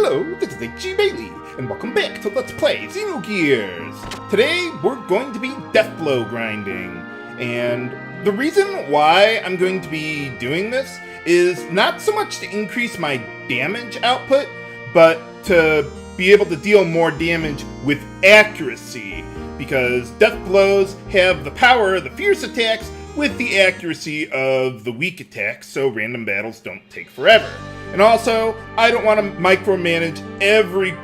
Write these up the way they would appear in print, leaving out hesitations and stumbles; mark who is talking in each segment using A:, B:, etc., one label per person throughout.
A: Hello, this is H.G. Bailey, and welcome back to Let's Play Xenogears! Today, we're going to be Deathblow grinding, and the reason why I'm going to be doing this is not so much to increase my damage output, but to be able to deal more damage with accuracy, because Deathblows have the power of the fierce attacks with the accuracy of the weak attacks, so random battles don't take forever. And also, I don't want to micromanage every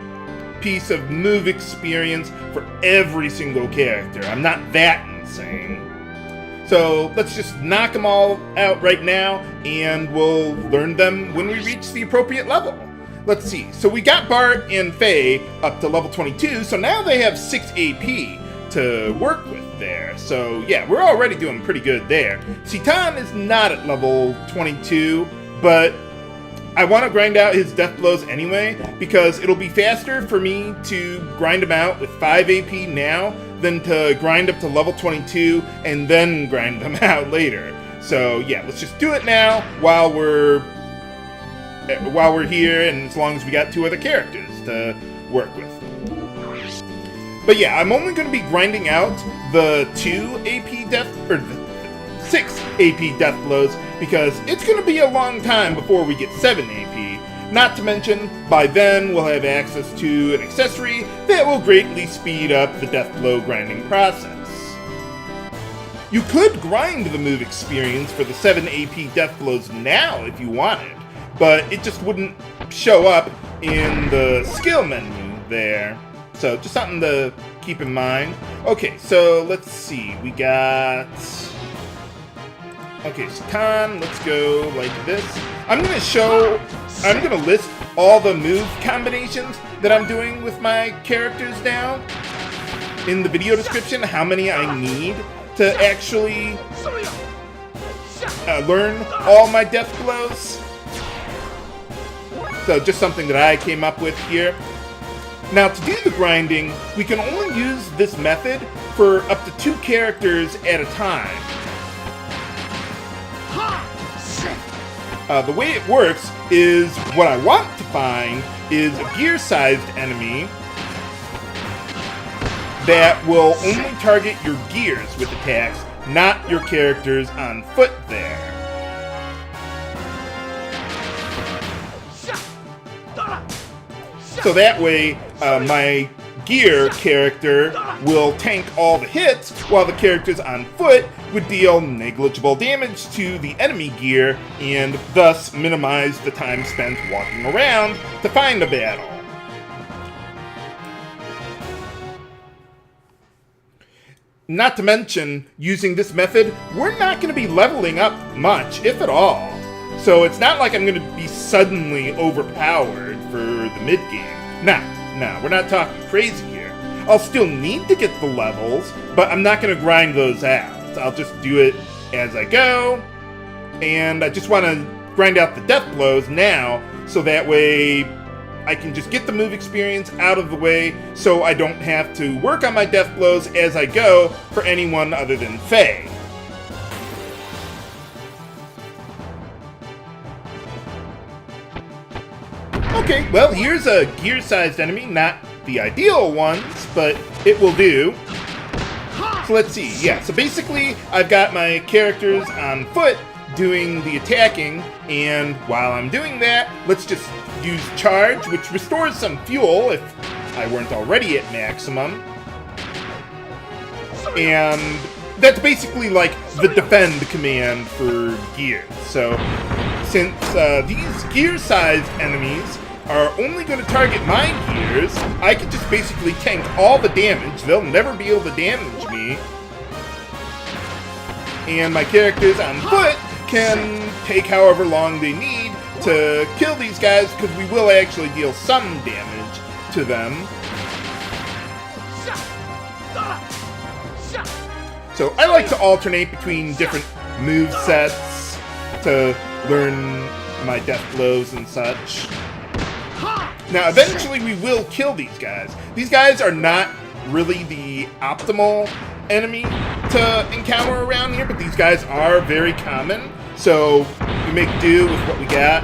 A: piece of move experience for every single character. I'm not that insane. So let's just knock them all out right now, and we'll learn them when we reach the appropriate level. Let's see. So we got Bart and Faye up to level 22, so now they have 6 AP to work with there. So yeah, we're already doing pretty good there. Citan is not at level 22, but I want to grind out his Deathblows anyway, because it'll be faster for me to grind him out with 5 AP now than to grind up to level 22 and then grind them out later. So yeah, let's just do it now while we're here, and as long as we got 2 other characters to work with. But yeah, I'm only going to be grinding out the 2 AP the 6 AP Deathblows, because it's going to be a long time before we get 7 AP. Not to mention, by then we'll have access to an accessory that will greatly speed up the Deathblow grinding process. You could grind the move experience for the 7 AP Deathblows now if you wanted, but it just wouldn't show up in the skill menu there. So just something to keep in mind. Okay, so let's see. We got... Okay, Citan, let's go like this. I'm gonna list all the move combinations that I'm doing with my characters now in the video description, how many I need to actually learn all my Deathblows. So just something that I came up with here. Now, to do the grinding, we can only use this method for up to 2 characters at a time. The way it works is, what I want to find is a gear-sized enemy that will only target your gears with attacks, not your characters on foot there. So that way, my gear character will tank all the hits, while the characters on foot would deal negligible damage to the enemy gear, and thus minimize the time spent walking around to find a battle. Not to mention, using this method, we're not going to be leveling up much, if at all. So it's not like I'm going to be suddenly overpowered for the mid-game. No, we're not talking crazy here. I'll still need to get the levels, but I'm not going to grind those out. I'll just do it as I go, and I just want to grind out the Deathblows now, so that way I can just get the move experience out of the way, so I don't have to work on my Deathblows as I go for anyone other than Faye. Okay, well, here's a gear-sized enemy, not the ideal ones, but it will do. So let's see, yeah, so basically I've got my characters on foot doing the attacking, and while I'm doing that, let's just use charge, which restores some fuel if I weren't already at maximum. And that's basically like the defend command for gears. So since these gear-sized enemies are only going to target my gears, I can just basically tank all the damage. They'll never be able to damage me. And my characters on foot can take however long they need to kill these guys, because we will actually deal some damage to them. So I like to alternate between different movesets to learn my Deathblows and such. Now, eventually we will kill these guys. These guys are not really the optimal enemy to encounter around here, but these guys are very common, so we make do with what we got.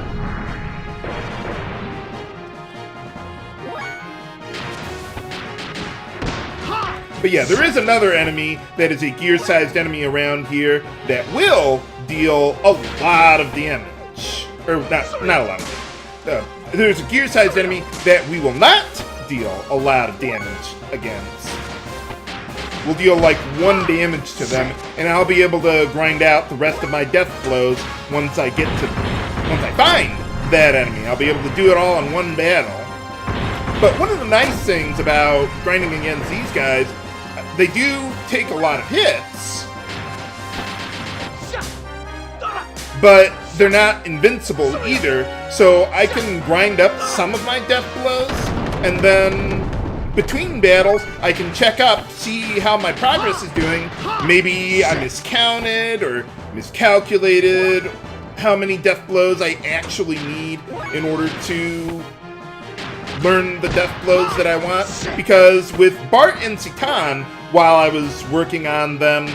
A: But yeah, there is another enemy that is a gear-sized enemy around here that will deal a lot of damage. Or not a lot of damage. There's a gear-sized enemy that we will not deal a lot of damage against. We'll deal like 1 damage to them, and I'll be able to grind out the rest of my Deathblows once I find that enemy. I'll be able to do it all in one battle. But one of the nice things about grinding against these guys, they do take a lot of hits, but they're not invincible either, so I can grind up some of my Deathblows, and then between battles, I can check up, see how my progress is doing. Maybe I miscounted or miscalculated how many Deathblows I actually need in order to learn the Deathblows that I want. Because with Bart and Citan, while I was working on them,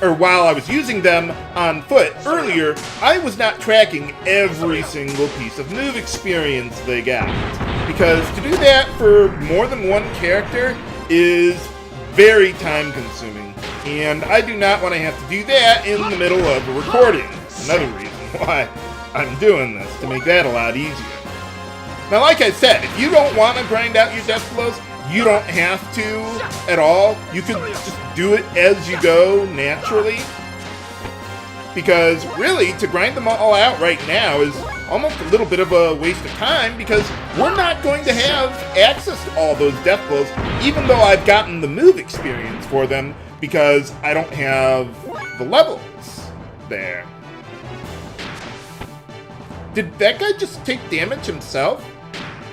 A: or while I was using them on foot earlier, I was not tracking every single piece of move experience they got. Because to do that for more than one character is very time consuming. And I do not want to have to do that in the middle of a recording. Another reason why I'm doing this, to make that a lot easier. Now, like I said, if you don't want to grind out your Deathblows, you don't have to at all. You can just do it as you go naturally. Because really, to grind them all out right now is almost a little bit of a waste of time, because we're not going to have access to all those Deathblows, even though I've gotten the move experience for them, because I don't have the levels there. Did that guy just take damage himself?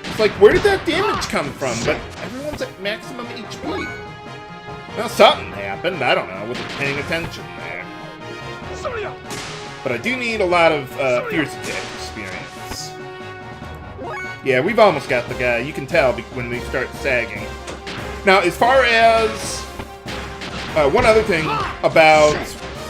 A: It's like, where did that damage come from? But everyone's at maximum HP. Well, something happened. I don't know. I wasn't paying attention there. But I do need a lot of fierce attack experience. Yeah, we've almost got the guy. You can tell when they start sagging. Now, as far as one other thing about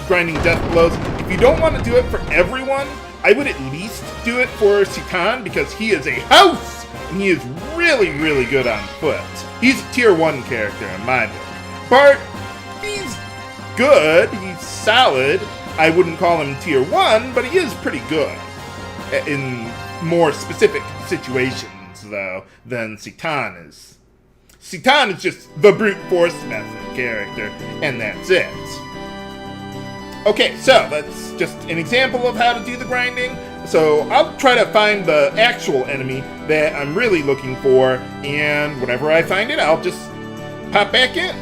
A: grinding Deathblows, if you don't want to do it for everyone, I would at least do it for Citan, because he is a house, and he is really, really good on foot. He's a tier 1 character in my book. Bart, he's good, he's solid. I wouldn't call him tier 1, but he is pretty good in more specific situations, though, than Citan is. Citan is just the brute force method character, and that's it. Okay, so that's just an example of how to do the grinding. So I'll try to find the actual enemy that I'm really looking for, and whenever I find it, I'll just pop back in.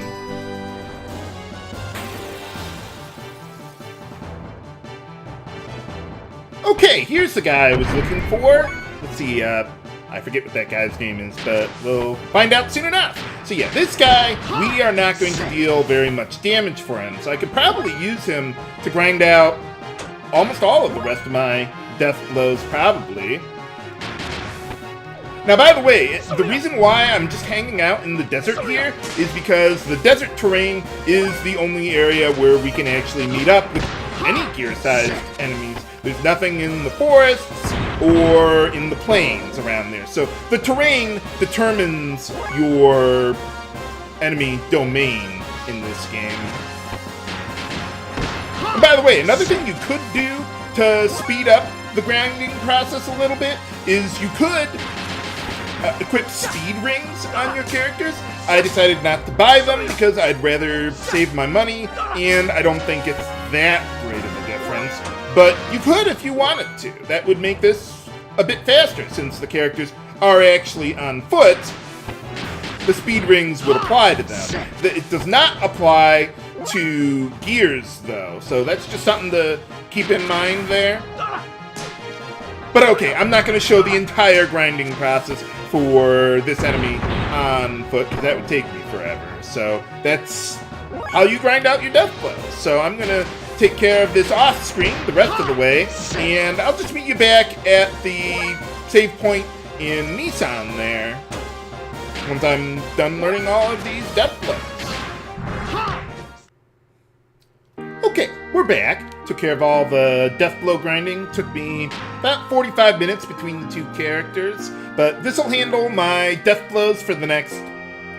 A: Okay, here's the guy I was looking for. Let's see, I forget what that guy's name is, but we'll find out soon enough. So yeah, this guy, we are not going to deal very much damage for him, so I could probably use him to grind out almost all of the rest of my Deathblows, probably. Now, by the way, the reason why I'm just hanging out in the desert here is because the desert terrain is the only area where we can actually meet up with any gear-sized enemies. There's nothing in the forests or in the plains around there. So the terrain determines your enemy domain in this game. And by the way, another thing you could do to speed up the grinding process a little bit is you could equip speed rings on your characters. I decided not to buy them because I'd rather save my money, and I don't think it's that great of a difference. But you could if you wanted to. That would make this a bit faster, since the characters are actually on foot. The speed rings would apply to them. It does not apply to gears, though, so that's just something to keep in mind there. But okay, I'm not going to show the entire grinding process for this enemy on foot, because that would take me forever. So that's how you grind out your Deathblows. So I'm going to take care of this off screen the rest of the way, and I'll just meet you back at the save point in Nisan there, once I'm done learning all of these Deathblows. Okay, we're back. Took care of all the Deathblow grinding. Took me about 45 minutes between the two characters, but this will handle my Deathblows for the next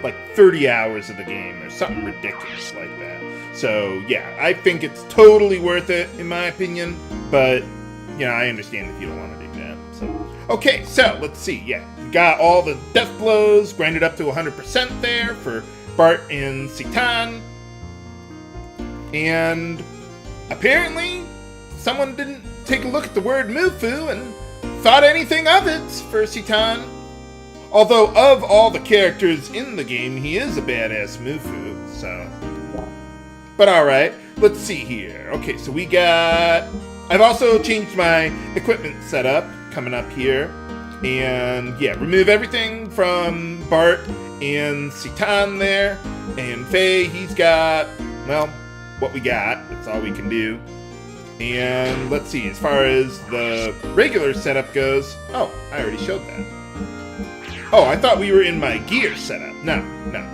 A: like 30 hours of the game or something ridiculous like that. So yeah, I think it's totally worth it in my opinion, but you know, I understand if you don't want to do that. So okay, so let's see. Yeah, we got all the Deathblows grinded up to 100% there for Bart and Citan. And apparently someone didn't take a look at the word Mufu and thought anything of it for Citan. Although of all the characters in the game, he is a badass Mufu, so. But alright, let's see here. Okay, so we got... I've also changed my equipment setup coming up here. And yeah, remove everything from Bart and Citan there. And Faye, he's got, well, what we got. That's all we can do. And let's see, as far as the regular setup goes... Oh, I already showed that. Oh, I thought we were in my gear setup. No,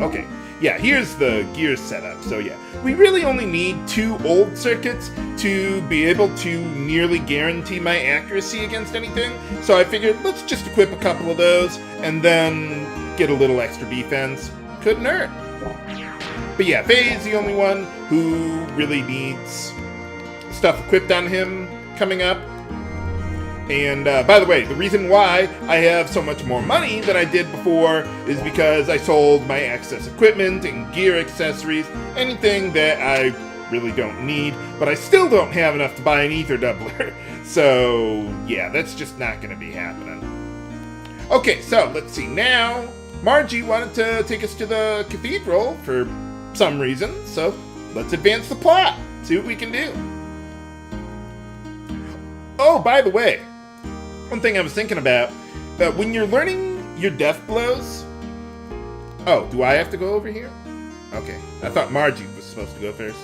A: okay. Yeah, here's the gear setup. So yeah, we really only need 2 old circuits to be able to nearly guarantee my accuracy against anything. So I figured, let's just equip a couple of those and then get a little extra defense. Couldn't hurt. But yeah, Faye's the only one who really needs stuff equipped on him coming up. And by the way, the reason why I have so much more money than I did before is because I sold my excess equipment and gear accessories, anything that I really don't need, but I still don't have enough to buy an ether doubler. So yeah, that's just not going to be happening. Okay, so let's see. Now, Margie wanted to take us to the cathedral for some reason, so let's advance the plot, see what we can do. Oh, by the way, one thing I was thinking about, when you're learning your Deathblows... Oh, do I have to go over here? Okay, I thought Margie was supposed to go first.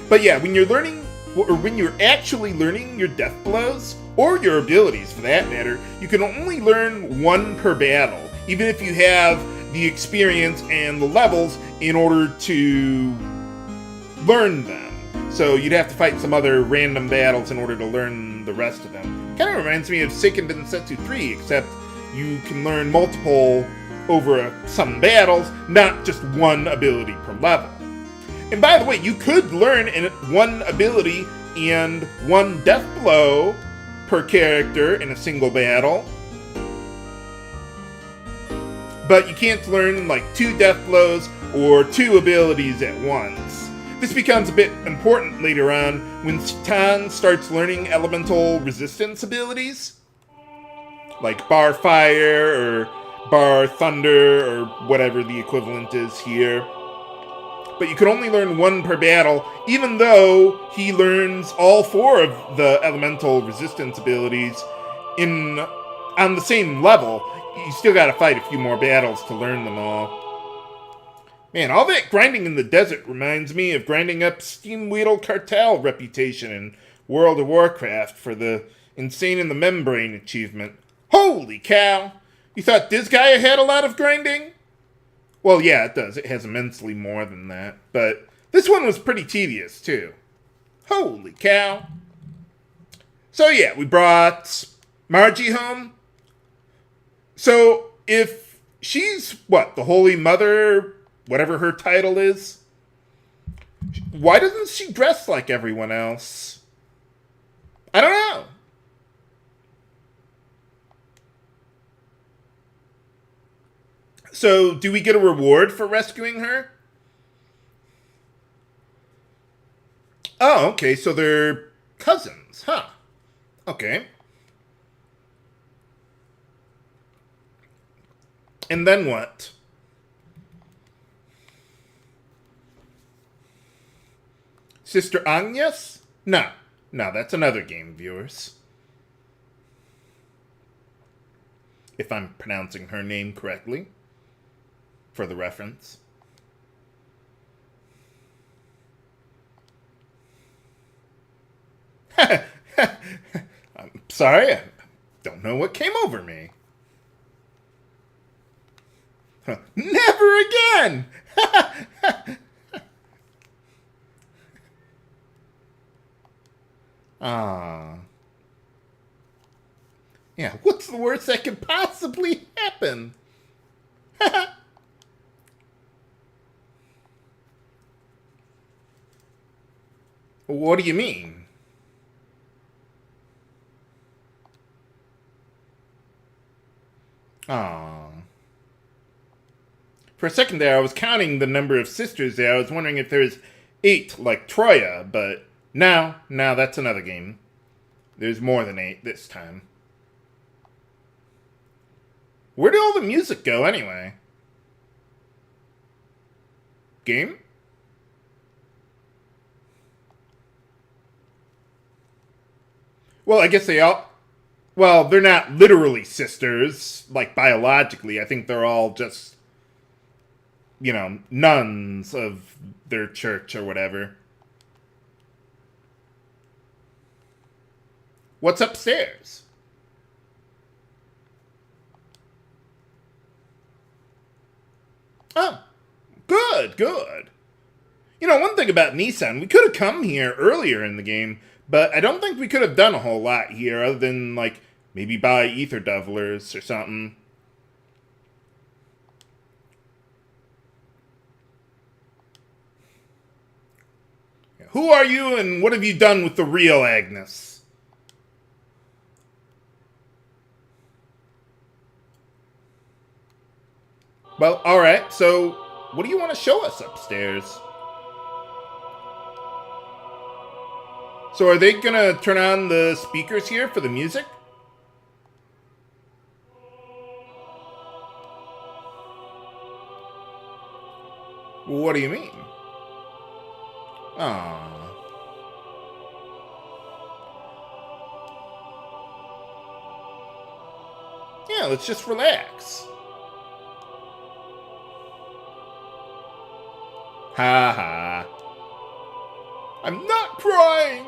A: But yeah, when you're learning, or when you're actually learning your Deathblows, or your abilities for that matter, you can only learn 1 per battle, even if you have the experience and the levels in order to learn them. So you'd have to fight some other random battles in order to learn the rest of them. Kind of reminds me of Seiken Densetsu 3, except you can learn multiple over some battles, not just 1 ability per level. And by the way, you could learn 1 ability and 1 death blow per character in a single battle. But you can't learn like 2 death blows or 2 abilities at once. This becomes a bit important later on when Citan starts learning elemental resistance abilities, like Bar Fire or Bar Thunder or whatever the equivalent is here. But you can only learn 1 per battle, even though he learns all 4 of the elemental resistance abilities on the same level. You still gotta fight a few more battles to learn them all. Man, all that grinding in the desert reminds me of grinding up Steamweedle Cartel reputation in World of Warcraft for the Insane in the Membrane achievement. Holy cow! You thought this guy had a lot of grinding? Well, yeah, it does. It has immensely more than that. But this one was pretty tedious, too. Holy cow. So yeah, we brought Margie home. So if she's, the Holy Mother... whatever her title is, why doesn't she dress like everyone else? I don't know. So, do we get a reward for rescuing her? Oh, okay, so they're cousins, huh? Okay. And then what? Sister Agnes? No, that's another game, viewers. If I'm pronouncing her name correctly, for the reference. I'm sorry, I don't know what came over me. Never again! Yeah, what's the worst that could possibly happen? What do you mean? Aww. For a second there, I was counting the number of sisters there. I was wondering if there's 8, like Troya, but no, that's another game. There's more than 8 this time. Where did all the music go, anyway? Game? Well, I guess they all... Well, they're not literally sisters, like biologically. I think they're all just, you know, nuns of their church or whatever. What's upstairs? Oh, good. You know, one thing about Nisan, we could have come here earlier in the game, but I don't think we could have done a whole lot here other than, like, maybe buy ether dovellers or something. Who are you and what have you done with the real Agnes? Well, alright, so what do you want to show us upstairs? So are they gonna turn on the speakers here for the music? What do you mean? Aww. Yeah, let's just relax. Ha ha. I'm not crying!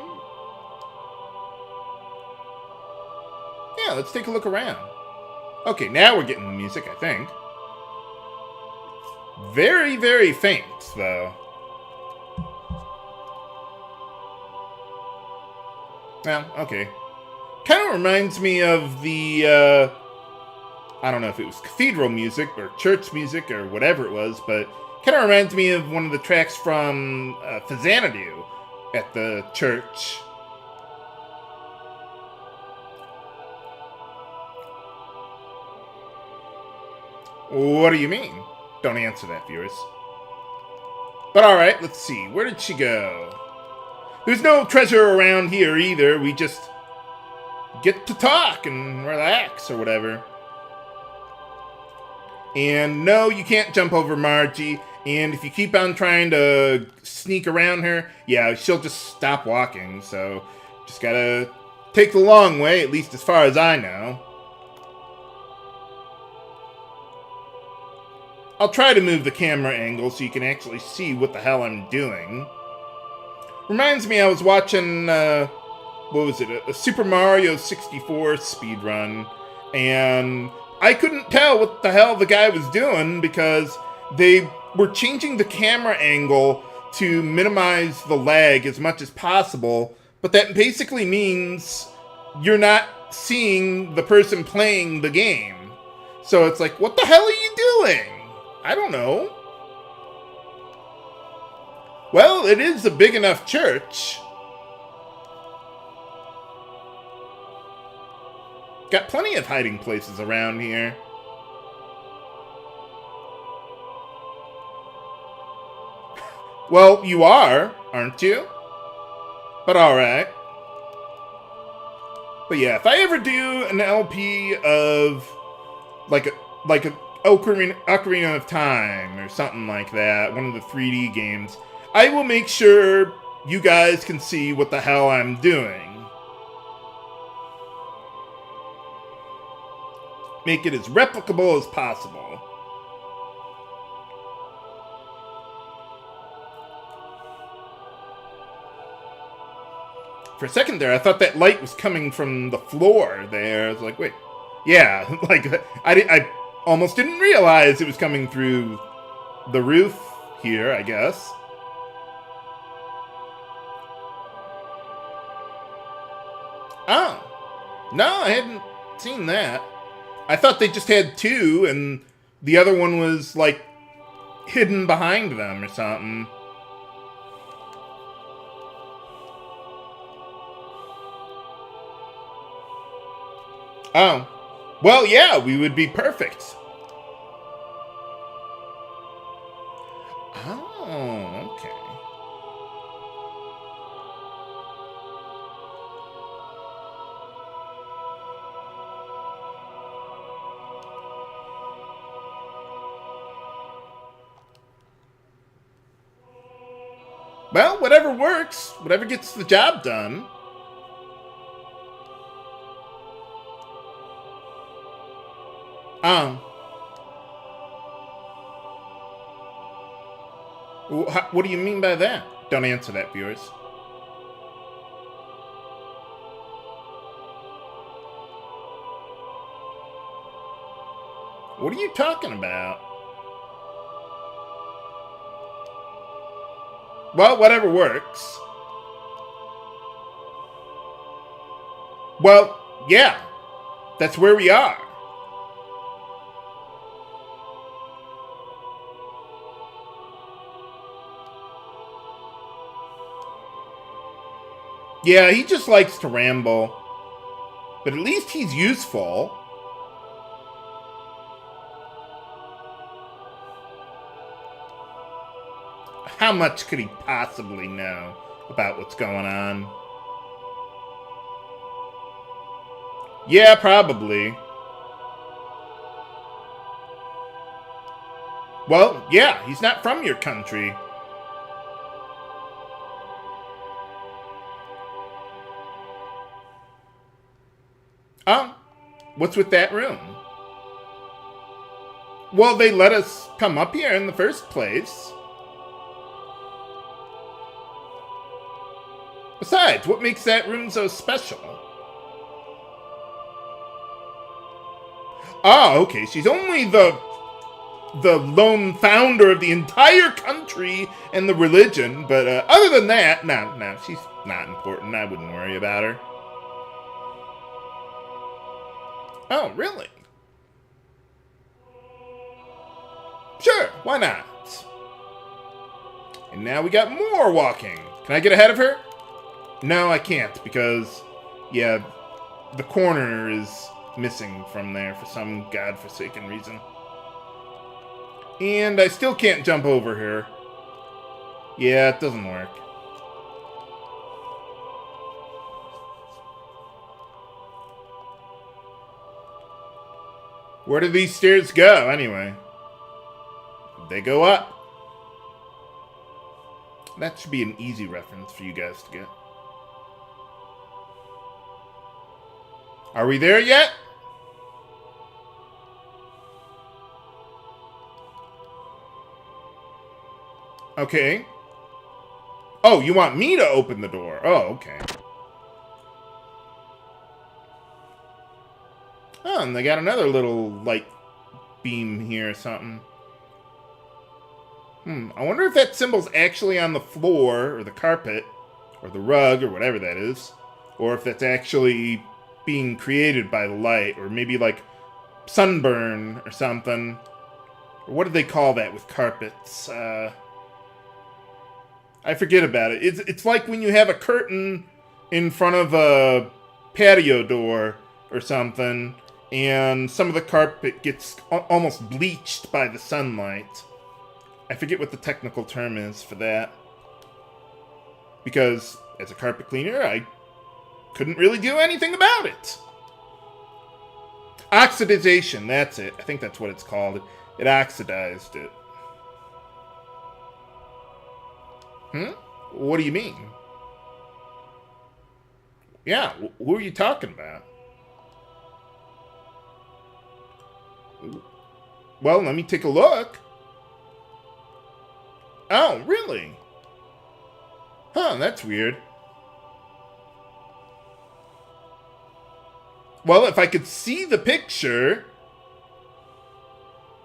A: Yeah, let's take a look around. Okay, now we're getting the music, I think. Very, very faint, though. Well, okay. Kind of reminds me of the, I don't know if it was cathedral music or church music or whatever it was, but kind of reminds me of one of the tracks from Xenogears at the church. What do you mean? Don't answer that, viewers. But alright, let's see. Where did she go? There's no treasure around here either. We just get to talk and relax or whatever. And no, you can't jump over Margie. And if you keep on trying to sneak around her, yeah, she'll just stop walking. So just gotta take the long way, at least as far as I know. I'll try to move the camera angle so you can actually see what the hell I'm doing. Reminds me, I was watching, what was it, a Super Mario 64 speedrun, and I couldn't tell what the hell the guy was doing because they were changing the camera angle to minimize the lag as much as possible, but that basically means you're not seeing the person playing the game. So it's like, what the hell are you doing? I don't know. Well, it is a big enough church. Got plenty of hiding places around here. Well, you are, aren't you? But alright. But yeah, if I ever do an LP of like a Ocarina of Time or something like that, one of the 3D games, I will make sure you guys can see what the hell I'm doing. Make it as replicable as possible. For a second there, I thought that light was coming from the floor there. I was like, wait. Yeah, like, I almost didn't realize it was coming through the roof here, I guess. Oh. No, I hadn't seen that. I thought they just had 2, and the other one was, like, hidden behind them or something. Oh. Well, yeah, we would be perfect. Oh, okay. Well, whatever works. Whatever gets the job done. What do you mean by that? Don't answer that, viewers. What are you talking about? Well, whatever works. Well, yeah. That's where we are. Yeah, he just likes to ramble. But at least he's useful. How much could he possibly know about what's going on? Yeah, probably. Well, yeah, he's not from your country. Oh, what's with that room? Well, they let us come up here in the first place. Besides, what makes that room so special? Oh, okay, she's only the lone founder of the entire country and the religion, but other than that, no, she's not important. I wouldn't worry about her. Oh, really? Sure, why not? And now we got more walking. Can I get ahead of her? No, I can't, because, yeah, the corner is missing from there for some godforsaken reason. And I still can't jump over her. Yeah, it doesn't work. Where do these stairs go, anyway? They go up. That should be an easy reference for you guys to get. Are we there yet? Okay. Oh, you want me to open the door? Oh, okay. Oh, and they got another little light beam here or something. I wonder if that symbol's actually on the floor, or the carpet, or the rug, or whatever that is. Or if that's actually being created by the light, or maybe like sunburn or something. Or what do they call that with carpets? I forget about it. It's like when you have a curtain in front of a patio door or something, and some of the carpet gets almost bleached by the sunlight. I forget what the technical term is for that. Because as a carpet cleaner, I couldn't really do anything about it. Oxidization, that's it. I think that's what it's called. It oxidized it. What do you mean? Yeah, who are you talking about? Well, let me take a look. Oh, really? Huh, that's weird. Well, if I could see the picture,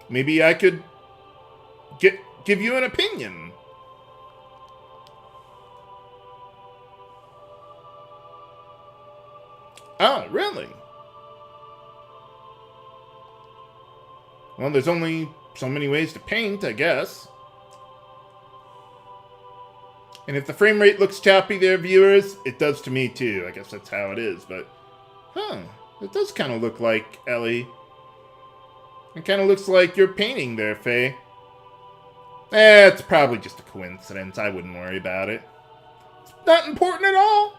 A: maybe I could give you an opinion. Oh, really? Well, there's only so many ways to paint, I guess. And if the frame rate looks choppy there, viewers, it does to me too. I guess that's how it is, but... Huh. It does kind of look like Ellie. It kind of looks like your painting there, Faye. It's probably just a coincidence. I wouldn't worry about it. It's not important at all.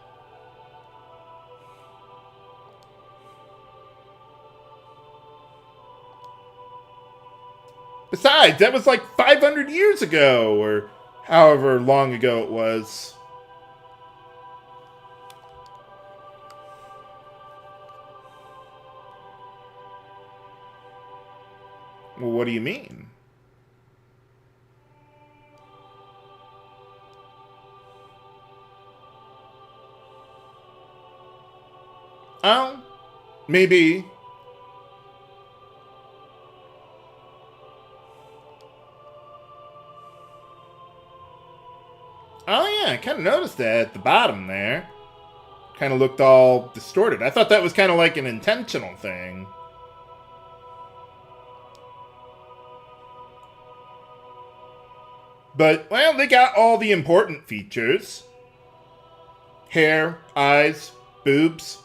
A: Besides, that was like 500 years ago, or however long ago it was. Well, what do you mean? Oh, maybe. Oh yeah, I kind of noticed that at the bottom there. Kind of looked all distorted. I thought that was kind of like an intentional thing. But, well, they got all the important features. Hair, eyes, boobs.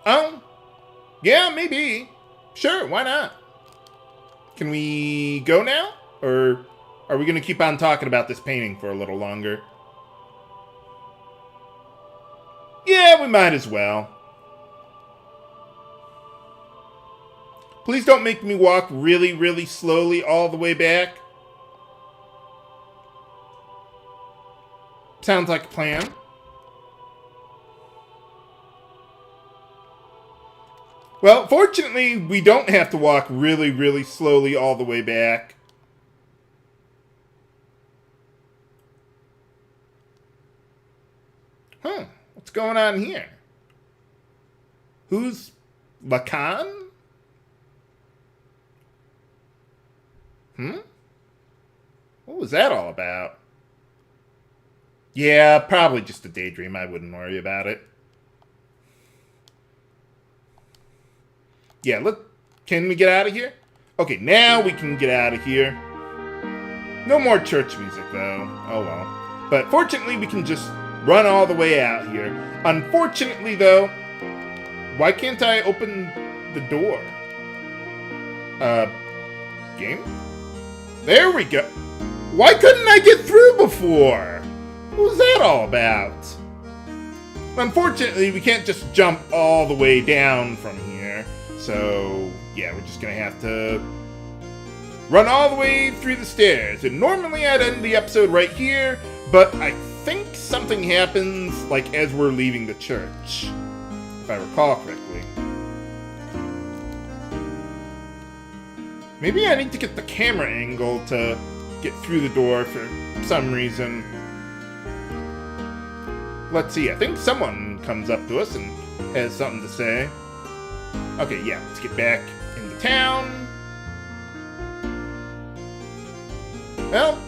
A: Oh, yeah, maybe. Sure, why not? Can we go now? Or are we going to keep on talking about this painting for a little longer? Yeah, we might as well. Please don't make me walk really, really slowly all the way back. Sounds like a plan. Well, fortunately, we don't have to walk really, really slowly all the way back. Huh. What's going on here? Who's Lacan? What was that all about? Yeah, probably just a daydream. I wouldn't worry about it. Yeah, look. Can we get out of here? Okay, now we can get out of here. No more church music, though. Oh well. But fortunately, we can just run all the way out here. Unfortunately, though, why can't I open the door? Game? There we go. Why couldn't I get through before? What was that all about? Unfortunately, we can't just jump all the way down from here. So, yeah, we're just gonna have to run all the way through the stairs. And normally I'd end the episode right here, but I think something happens, like, as we're leaving the church, if I recall correctly. Maybe I need to get the camera angle to get through the door for some reason. Let's see, I think someone comes up to us and has something to say. Okay, yeah, let's get back into town. Well,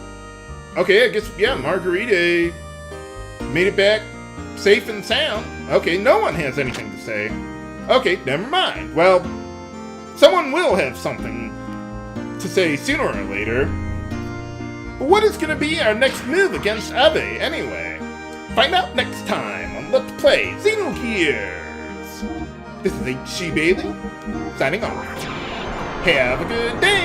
A: okay, I guess, yeah, Margarita made it back safe and sound. Okay, no one has anything to say. Okay, never mind. Well, someone will have something to say sooner or later. But what is going to be our next move against Ave, anyway? Find out next time on Let's Play Xenogears. This is HC Bailey, signing off. Have a good day!